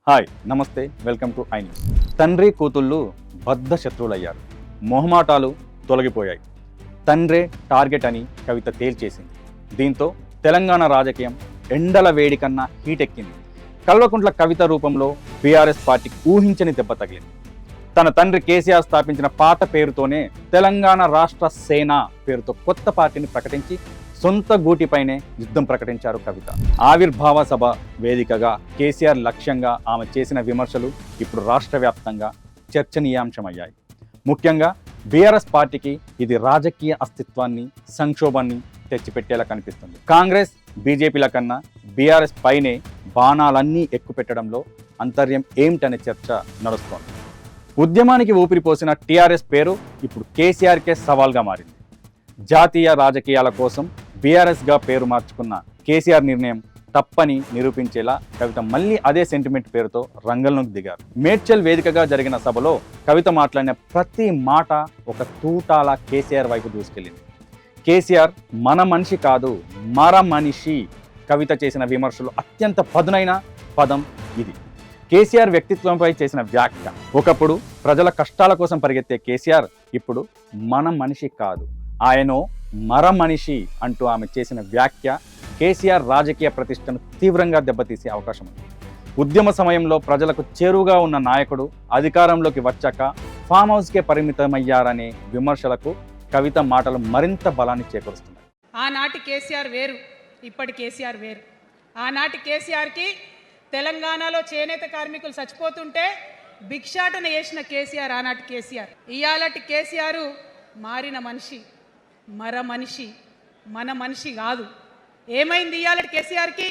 Hi నమస్తే welcome to I news. తండ్రి కూతుళ్ళు బద్ధ శత్రువులయ్యారు. మొహమాటాలు తొలగిపోయాయి. తండ్రే టార్గెట్ అని కవిత తేల్చేసింది. దీంతో తెలంగాణ రాజకీయం ఎండల వేడి కన్నా హీటెక్కింది. కల్వకుంట్ల కవిత రూపంలో బీఆర్ఎస్ పార్టీకి ఊహించని దెబ్బ తగిలింది. తన తండ్రి కేసీఆర్ స్థాపించిన పాత పేరుతోనే తెలంగాణ రాష్ట్ర సేన పేరుతో కొత్త పార్టీని ప్రకటించి సొంత గూటిపైనే యుద్ధం ప్రకటించారు కవిత. ఆవిర్భావ సభ వేదికగా కేసీఆర్ లక్ష్యంగా ఆమె చేసిన విమర్శలు ఇప్పుడు రాష్ట్ర వ్యాప్తంగా చర్చనీయాంశమయ్యాయి. ముఖ్యంగా బీఆర్ఎస్ పార్టీకి ఇది రాజకీయ అస్తిత్వాన్ని, సంక్షోభాన్ని తెచ్చిపెట్టేలా కనిపిస్తుంది. కాంగ్రెస్, బీజేపీల కన్నా బీఆర్ఎస్ పైనే బాణాలన్నీ ఎక్కుపెట్టడంలో అంతర్యం ఏమిటనే చర్చ నడుస్తోంది. ఉద్యమానికి ఊపిరిపోసిన టీఆర్ఎస్ పేరు ఇప్పుడు కేసీఆర్కే సవాల్గా మారింది. జాతీయ రాజకీయాల కోసం బీఆర్ఎస్గా పేరు మార్చుకున్న కేసీఆర్ నిర్ణయం తప్పని నిరూపించేలా కవిత మళ్ళీ అదే సెంటిమెంట్ పేరుతో రంగంలోకి దిగారు. మేడ్చల్ వేదికగా జరిగిన సభలో కవిత మాట్లాడిన ప్రతి మాట ఒక తూటాల కేసీఆర్ వైపు దూసుకెళ్ళింది. కేసీఆర్ మన మనిషి కాదు, మర మనిషి. కవిత చేసిన విమర్శలు అత్యంత పదునైన పదం ఇది. కేసీఆర్ వ్యక్తిత్వంపై చేసిన వ్యాఖ్య. ఒకప్పుడు ప్రజల కష్టాల కోసం పరిగెత్తే కేసీఆర్ ఇప్పుడు మన మనిషి కాదు, ఆయనో మర మనిషి అంటూ ఆమె చేసిన వ్యాఖ్య కేసీఆర్ రాజకీయ ప్రతిష్టను తీవ్రంగా దెబ్బతీసే అవకాశం ఉంది. ఉద్యమ సమయంలో ప్రజలకు చేరువుగా ఉన్న నాయకుడు అధికారంలోకి వచ్చాక ఫామ్ హౌస్కే పరిమితమయ్యారనే విమర్శలకు కవిత మాటలు మరింత బలాన్ని చేకూరుస్తున్నాయి. ఆనాటి కేసీఆర్ వేరు, ఇప్పటి కేసీఆర్ వేరు. ఆనాటి కేసీఆర్కి తెలంగాణలో చేనేత కార్మికులు చచ్చిపోతుంటే భిక్షాటన చేసిన కేసీఆర్ ఆనాటి కేసీఆర్. ఇయాలటి కేసీఆర్ మారిన మనిషి, మర మనిషి, మన మనిషి కాదు. ఏమైంది ఇయాలటి కేసీఆర్కి?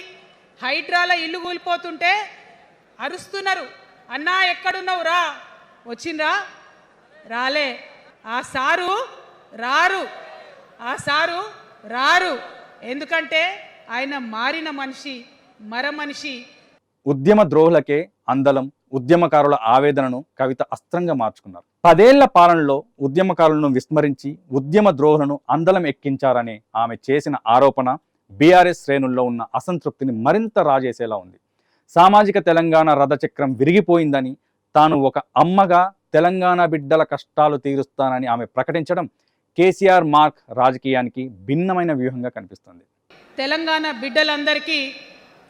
హైడ్రాల ఇల్లు కూలిపోతుంటే అరుస్తున్నారు, అన్నా ఎక్కడున్నావు రా. వచ్చిండ్రా? రాలే. ఆ సారు రారు. ఎందుకంటే ఆయన మారిన మనిషి, మర మనిషి. ఉద్యమ ద్రోహులకే అందలం ఉద్యమకారుల ఆవేదనను కవిత అస్త్రంగా మార్చుకున్నారు. 10 ఏళ్ల పాలనలో ఉద్యమకారులను విస్మరించి ఉద్యమ ద్రోహులను అందలం ఎక్కించారనే ఆమె చేసిన ఆరోపణ బీఆర్ఎస్ శ్రేణుల్లో ఉన్న అసంతృప్తిని మరింత రాజేసేలా ఉంది. సామాజిక తెలంగాణ రథచక్రం విరిగిపోయిందని, తాను ఒక అమ్మగా తెలంగాణ బిడ్డల కష్టాలు తీరుస్తానని ఆమె ప్రకటించడం కేసీఆర్ మార్క్ రాజకీయానికి భిన్నమైన వ్యూహంగా కనిపిస్తుంది. తెలంగాణ బిడ్డలందరికీ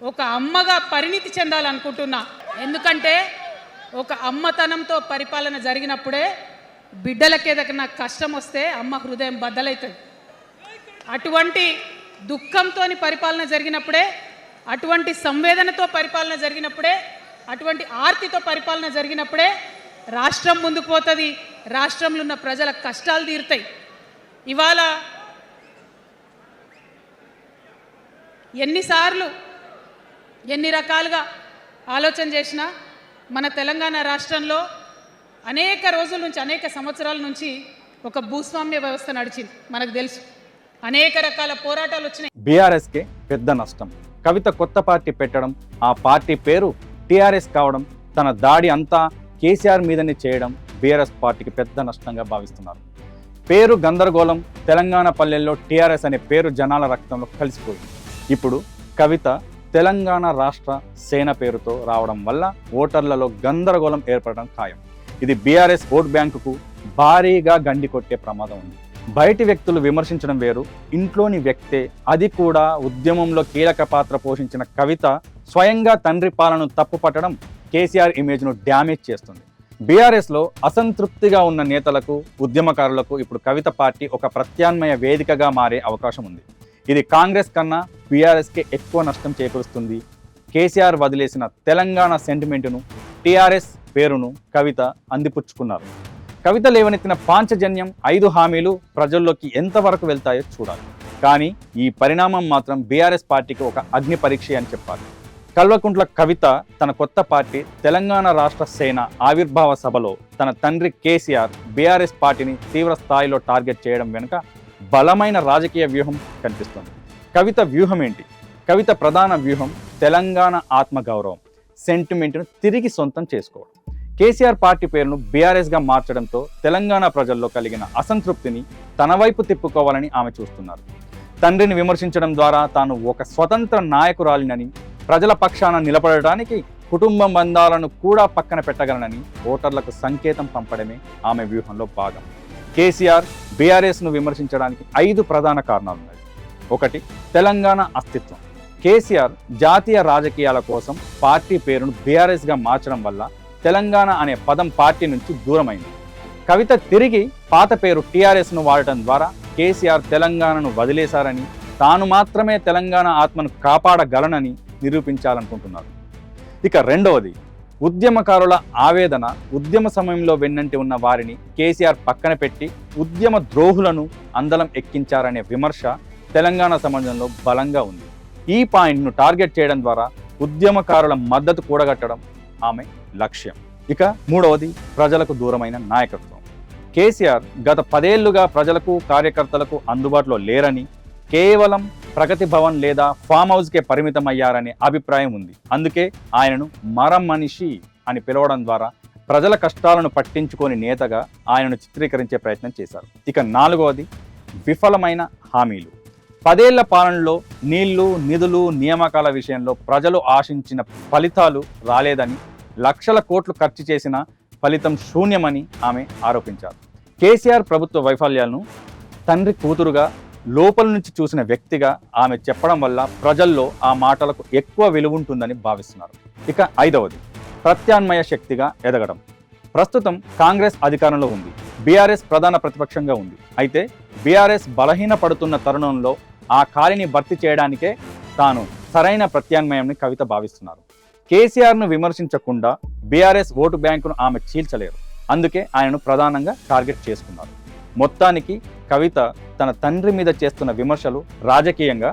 ఒక అమ్మగా పరిణితి చెందాలనుకుంటున్నా. ఎందుకంటే ఒక అమ్మతనంతో పరిపాలన జరిగినప్పుడే బిడ్డలకి ఏదైనా కష్టం వస్తే అమ్మ హృదయం బద్దలవుతుంది. అటువంటి దుఃఖంతో పరిపాలన జరిగినప్పుడే, అటువంటి సంవేదనతో పరిపాలన జరిగినప్పుడే, అటువంటి ఆర్తితో పరిపాలన జరిగినప్పుడే రాష్ట్రం ముందుకు పోతుంది, రాష్ట్రంలో ఉన్న ప్రజల కష్టాలు తీరుతాయి. ఇవాళ ఎన్నిసార్లు ఎన్ని రకాలుగా ఆలోచన చేసినా మన తెలంగాణ రాష్ట్రంలో అనేక రోజుల నుంచి, అనేక సంవత్సరాల నుంచి ఒక భూస్వామ్య వ్యవస్థ నడిచింది. మనకు తెలుసు, అనేక రకాల పోరాటాలు వచ్చినాయి. బీఆర్ఎస్కే పెద్ద నష్టం. కవిత కొత్త పార్టీ పెట్టడం, ఆ పార్టీ పేరు టీఆర్ఎస్ కావడం, తన దాడి అంతా కేసీఆర్ మీదనే చేయడం బీఆర్ఎస్ పార్టీకి పెద్ద నష్టంగా భావిస్తున్నారు. పేరు గందరగోళం. తెలంగాణ పల్లెల్లో టీఆర్ఎస్ అనే పేరు జనాల రక్తంలో కలిసిపోయింది. ఇప్పుడు కవిత తెలంగాణ రాష్ట్ర సేన పేరుతో రావడం వల్ల ఓటర్లలో గందరగోళం ఏర్పడడం ఖాయం. ఇది బీఆర్ఎస్ ఓట్ బ్యాంకుకు భారీగా గండి కొట్టే ప్రమాదం ఉంది. బయటి వ్యక్తులు విమర్శించడం వేరు, ఇంట్లోని వ్యక్తే, అది కూడా ఉద్యమంలో కీలక పాత్ర పోషించిన కవిత స్వయంగా తండ్రి పాలనను తప్పుపట్టడం కేసీఆర్ ఇమేజ్ను డ్యామేజ్ చేస్తుంది. బీఆర్ఎస్లో అసంతృప్తిగా ఉన్న నేతలకు, ఉద్యమకారులకు ఇప్పుడు కవిత పార్టీ ఒక ప్రత్యామ్నాయ వేదికగా మారే అవకాశం ఉంది. ఇది కాంగ్రెస్ కన్నా బీఆర్ఎస్కే ఎక్కువ నష్టం చేకూరుస్తుంది. కేసీఆర్ వదిలేసిన తెలంగాణ సెంటిమెంటును, టీఆర్ఎస్ పేరును కవిత అందిపుచ్చుకున్నారు. కవిత లేవనెత్తిన పాంచజన్యం 5 హామీలు ప్రజల్లోకి ఎంతవరకు వెళ్తాయో చూడాలి. కానీ ఈ పరిణామం మాత్రం బీఆర్ఎస్ పార్టీకి ఒక అగ్ని పరీక్ష అని చెప్పాలి. కల్వకుంట్ల కవిత తన కొత్త పార్టీ తెలంగాణ రాష్ట్ర సేన ఆవిర్భావ సభలో తన తండ్రి కేసీఆర్ బీఆర్ఎస్ పార్టీని తీవ్ర స్థాయిలో టార్గెట్ చేయడం వెనుక బలమైన రాజకీయ వ్యూహం కనిపిస్తుంది. కవిత వ్యూహం ఏంటి? కవిత ప్రధాన వ్యూహం తెలంగాణ ఆత్మగౌరవం, సెంటిమెంట్ను తిరిగి సొంతం చేసుకోవడం. కేసీఆర్ పార్టీ పేరును బీఆర్ఎస్గా మార్చడంతో తెలంగాణ ప్రజల్లో కలిగిన అసంతృప్తిని తన వైపు తిప్పుకోవాలని ఆమె చూస్తున్నారు. తండ్రిని విమర్శించడం ద్వారా తాను ఒక స్వతంత్ర నాయకురాలినని, ప్రజల పక్షాన నిలబడడానికి కుటుంబ బంధాలను కూడా పక్కన పెట్టగలనని ఓటర్లకు సంకేతం పంపడమే ఆమె వ్యూహంలో భాగం. కేసీఆర్ బీఆర్ఎస్ను విమర్శించడానికి 5 ప్రధాన కారణాలున్నాయి. 1. తెలంగాణ అస్తిత్వం. కేసీఆర్ జాతీయ రాజకీయాల కోసం పార్టీ పేరును బీఆర్ఎస్గా మార్చడం వల్ల తెలంగాణ అనే పదం పార్టీ నుంచి దూరమైంది. కవిత తిరిగి పాత పేరు టీఆర్ఎస్ను వాడటం ద్వారా కేసీఆర్ తెలంగాణను వదిలేశారని, తాను మాత్రమే తెలంగాణ ఆత్మను కాపాడగలనని నిరూపించాలనుకుంటున్నారు. ఇక 2వది, ఉద్యమకారుల ఆవేదన. ఉద్యమ సమయంలో వెన్నంటి ఉన్న వారిని కేసీఆర్ పక్కన పెట్టి ఉద్యమ ద్రోహులను అందలం ఎక్కించారనే విమర్శ తెలంగాణ సమాజంలో బలంగా ఉంది. ఈ పాయింట్ను టార్గెట్ చేయడం ద్వారా ఉద్యమకారుల మద్దతు కూడగట్టడం ఆమె లక్ష్యం. ఇక 3వది, ప్రజలకు దూరమైన నాయకత్వం. కేసీఆర్ గత 10 ఏళ్లుగా ప్రజలకు, కార్యకర్తలకు అందుబాటులో లేరని, కేవలం ప్రగతి భవన్ లేదా ఫామ్ హౌస్కే పరిమితమయ్యారనే అభిప్రాయం ఉంది. అందుకే ఆయనను మనిషి అని పిలవడం ద్వారా ప్రజల కష్టాలను పట్టించుకొని నేతగా ఆయనను చిత్రీకరించే ప్రయత్నం చేశారు. ఇక 4వది, విఫలమైన హామీలు. 10 ఏళ్ల పాలనలో నీళ్లు, నిధులు, నియామకాల విషయంలో ప్రజలు ఆశించిన ఫలితాలు రాలేదని, లక్షల కోట్లు ఖర్చు చేసిన ఫలితం శూన్యమని ఆమె ఆరోపించారు. కేసీఆర్ ప్రభుత్వ వైఫల్యాలను తండ్రి కూతురుగా లోపల నుంచి చూసిన వ్యక్తిగా ఆమె చెప్పడం వల్ల ప్రజల్లో ఆ మాటలకు ఎక్కువ విలువ ఉంటుందని భావిస్తున్నారు. ఇక 5వది, ప్రత్యామ్నాయ శక్తిగా ఎదగడం. ప్రస్తుతం కాంగ్రెస్ అధికారంలో ఉంది, బీఆర్ఎస్ ప్రధాన ప్రతిపక్షంగా ఉంది. అయితే బీఆర్ఎస్ బలహీనపడుతున్న తరుణంలో ఆ ఖాళీని భర్తీ చేయడానికే తాను సరైన ప్రత్యామ్నాయాన్ని కవిత భావిస్తున్నారు. కేసీఆర్ను విమర్శించకుండా బీఆర్ఎస్ ఓటు బ్యాంకును ఆమె చీల్చలేరు. అందుకే ఆయనను ప్రధానంగా టార్గెట్ చేసుకున్నారు. మొత్తానికి కవిత తన తండ్రి మీద చేస్తున్న విమర్శలు రాజకీయంగా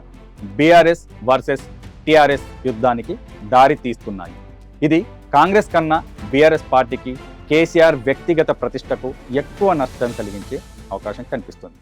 బీఆర్ఎస్ వర్సెస్ టీఆర్ఎస్ యుద్ధానికి దారి తీస్తున్నాయి. ఇది కాంగ్రెస్ కన్నా బీఆర్ఎస్ పార్టీకి, కేసీఆర్ వ్యక్తిగత ప్రతిష్టకు ఎక్కువ నష్టం కలిగించే అవకాశం కనిపిస్తుంది.